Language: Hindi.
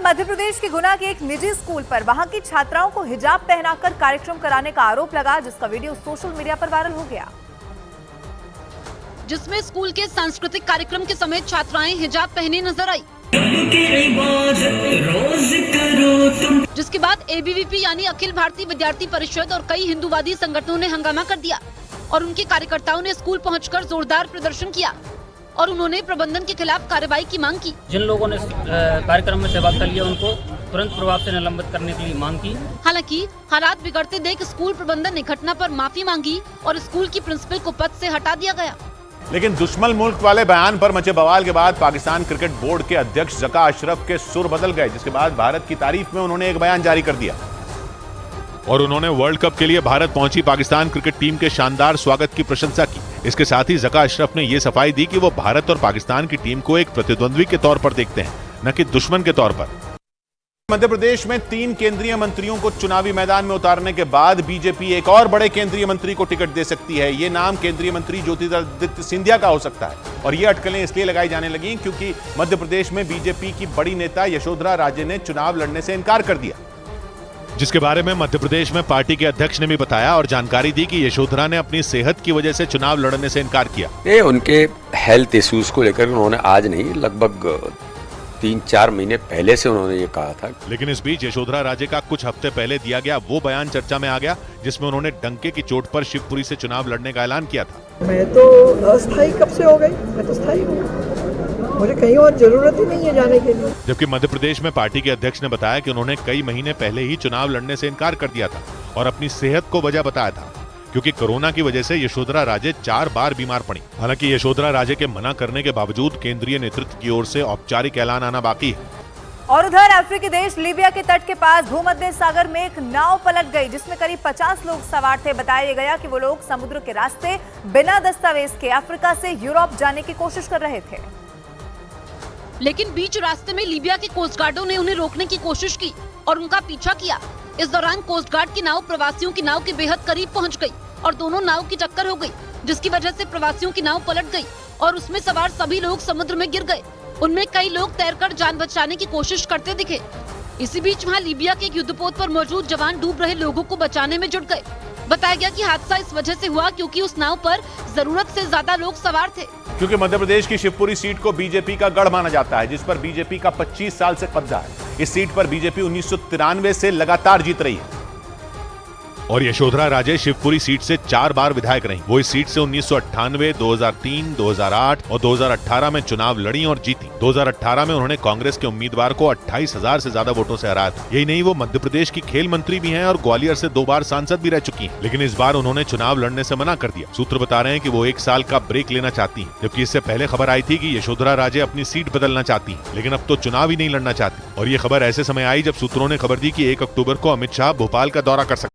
मध्य प्रदेश के गुना के एक निजी स्कूल पर वहां की छात्राओं को हिजाब पहनाकर कार्यक्रम कराने का आरोप लगा, जिसका वीडियो सोशल मीडिया पर वायरल हो गया। जिसमें स्कूल के सांस्कृतिक कार्यक्रम के समय छात्राएं हिजाब पहने नजर आई, जिसके बाद एबीवीपी यानी अखिल भारतीय विद्यार्थी परिषद और कई हिंदूवादी संगठनों ने हंगामा कर दिया और उनके कार्यकर्ताओं ने स्कूल पहुंचकर जोरदार प्रदर्शन किया और उन्होंने प्रबंधन के खिलाफ कार्रवाई की मांग की। जिन लोगों ने कार्यक्रम में सहभागिता लिया उनको तुरंत प्रभाव से निलंबित करने के लिए मांग की। हालांकि हालात बिगड़ते देख स्कूल प्रबंधन ने घटना पर माफी मांगी और स्कूल की प्रिंसिपल को पद से हटा दिया गया। लेकिन दुश्मन मुल्क वाले बयान पर मचे बवाल के बाद पाकिस्तान क्रिकेट बोर्ड के अध्यक्ष ज़का अशरफ के सुर बदल गए, जिसके बाद भारत की तारीफ में उन्होंने एक बयान जारी कर दिया और उन्होंने वर्ल्ड कप के लिए भारत पहुंची पाकिस्तान क्रिकेट टीम के शानदार स्वागत की प्रशंसा की। इसके साथ ही ज़का अशरफ ने यह सफाई दी कि वो भारत और पाकिस्तान की टीम को एक प्रतिद्वंद्वी के तौर पर देखते हैं, न कि दुश्मन के तौर पर। मध्य प्रदेश में 3 केंद्रीय मंत्रियों को चुनावी मैदान में उतारने के बाद बीजेपी एक और बड़े केंद्रीय मंत्री को टिकट दे सकती है। ये नाम केंद्रीय मंत्री ज्योतिरादित्य सिंधिया का हो सकता है और ये अटकलें इसलिए लगाई जाने लगी क्योंकि मध्य प्रदेश में बीजेपी की बड़ी नेता यशोधरा राजे ने चुनाव लड़ने से इनकार कर दिया, जिसके बारे में मध्य प्रदेश में पार्टी के अध्यक्ष ने भी बताया और जानकारी दी कि यशोधरा ने अपनी सेहत की वजह से चुनाव लड़ने से इनकार किया। उनके हेल्थ इश्यूज को लेकर उन्होंने आज नहीं, लगभग 3-4 महीने पहले से उन्होंने ये कहा था। लेकिन इस बीच यशोधरा राजे का कुछ हफ्ते पहले दिया गया वो बयान चर्चा में आ गया, जिसमें उन्होंने डंके की चोट पर शिवपुरी से चुनाव लड़ने का ऐलान किया था। मैं तो अस्थायी कब से हो गई, मैं तो स्थायी हूँ, मुझे कहीं और जरूरत ही नहीं है जाने के लिए। जबकि मध्य प्रदेश में पार्टी के अध्यक्ष ने बताया कि उन्होंने कई महीने पहले ही चुनाव लड़ने से इनकार कर दिया था और अपनी सेहत को वजह बताया था, क्योंकि कोरोना की वजह से यशोधरा राजे 4 बार बीमार पड़ी। हालांकि यशोधरा राजे के मना करने के बावजूद केंद्रीय नेतृत्व की ओर से औपचारिक ऐलान आना बाकी है। और उधर अफ्रीकी देश लीबिया के तट के पास भूमध्य सागर में एक नाव पलट गई, जिसमें करीब 50 लोग सवार थे। बताया गया कि वो लोग समुद्र के रास्ते बिना दस्तावेज के अफ्रीका से यूरोप जाने की कोशिश कर रहे थे, लेकिन बीच रास्ते में लीबिया के कोस्ट गार्डों ने उन्हें रोकने की कोशिश की और उनका पीछा किया। इस दौरान कोस्ट गार्ड की नाव प्रवासियों की नाव के बेहद करीब पहुंच गई और दोनों नाव की टक्कर हो गई, जिसकी वजह से प्रवासियों की नाव पलट गई और उसमें सवार सभी लोग समुद्र में गिर गए। उनमें कई लोग तैरकर जान बचाने की कोशिश करते दिखे। इसी बीच वहां लीबिया के एक युद्धपोत पर मौजूद जवान डूब रहे लोगों को बचाने में जुट गए। बताया गया कि हादसा इस वजह से हुआ क्योंकि उस नाव पर जरूरत से ज्यादा लोग सवार थे। क्योंकि मध्य प्रदेश की शिवपुरी सीट को बीजेपी का गढ़ माना जाता है, जिस पर बीजेपी का 25 साल से कब्जा है। इस सीट पर बीजेपी 1993 से लगातार जीत रही है और यशोधरा राजे शिवपुरी सीट से 4 बार विधायक रहीं। वो इस सीट से 1998, 2003, 2008 और 2018 में चुनाव लड़ी और जीती। 2018 में उन्होंने कांग्रेस के उम्मीदवार को 28,000 से ज्यादा वोटों से हराया था। यही नहीं, वो मध्य प्रदेश की खेल मंत्री भी हैं और ग्वालियर से 2 बार सांसद भी रह चुकी हैं। लेकिन इस बार उन्होंने चुनाव लड़ने से मना कर दिया। सूत्र बता रहे हैं कि वो 1 साल का ब्रेक लेना चाहती हैं, जबकि इससे पहले खबर आई थी कि यशोधरा राजे अपनी सीट बदलना चाहती हैं, लेकिन अब तो चुनाव ही नहीं लड़ना चाहती। और ये खबर ऐसे समय आई जब सूत्रों ने खबर दी कि 1 अक्टूबर को अमित शाह भोपाल का दौरा कर सकते हैं।